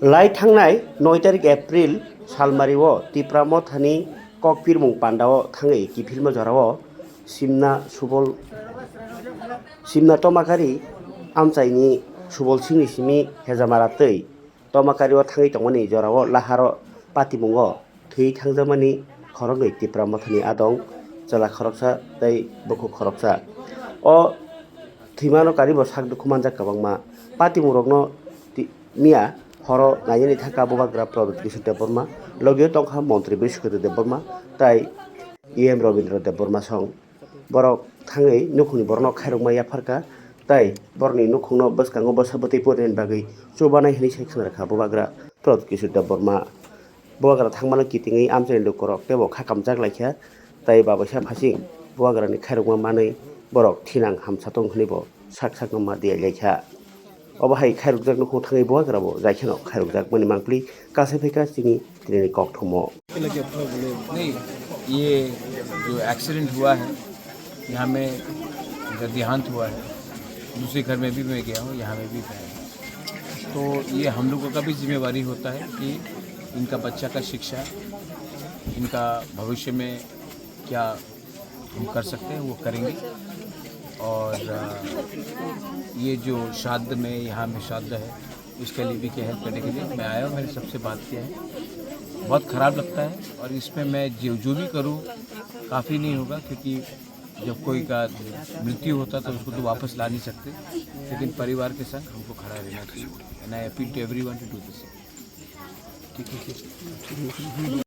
लाई थांनाय 9 तारिख एप्रिल सालमारिओ तिप्रा मथानि ककपिरमुं पान्डाओ थाङै गिफिल मजराओ सिमना तमाकारि आमचाइनि सुबल सिंनि सिमि हेजामारा तै तमाकारिओ थाङै तंगनि जराओ लाहारो पातिमुङो थै थांजामानि खरगै तिप्रा मथानि आदं जला खरकसा तै बखु खरकसा ओ थैमानो कारिबो सागदुखु मानजा kabangma patimurokno miya horo nainani thaka Bubagra Product Kisu Deborma logio tongkha Montri Bishkut Deborma tai EM Robindra Deborma song borok thangai nukhungni borno khairokma yafarka tai borni nukhungno bwskango bwsabati poren bagui chubanai hini sai khnarakha Bubagra Product Kisu Deborma Bubagra thangmano kitingui amchai lukorok tebo khakamjak laikha tai babaisa phasing Bubagra ni khairokma manui borok thinang hamsatong hinibo sak ma dia laikha obahai khairokjak nukhung thangai Bubagra bo jaikhano khairokjak mani mangpli kasai pheka chini tini kok thomo नहीं ये जो accident हुआ है यहाँ में इधर देहांत हुआ है दूसरे घर में भी मैं गया हूँ यहाँ में भी गया तो ये हम लोगों का भी जिम्मेवारी होता है कि इनका बच्चा का शिक्षा इनका भविष्य में क्या हम कर सकते हैं वो करेंगे और ये जो श्राद्ध में यहाँ में श्राद्ध है उसके लिए भी क्या हेल्प करने के लिए मैं आया हूँ। मैंने सबसे बात किया है, बहुत ख़राब लगता है और इसमें मैं जो भी करूँ काफ़ी नहीं होगा क्योंकि जब कोई का मृत्यु होता तो उसको तो वापस ला नहीं सकते, लेकिन परिवार के संग हमको खड़ा रहना चाहिए and I appeal to everyone to do this. ठीक है।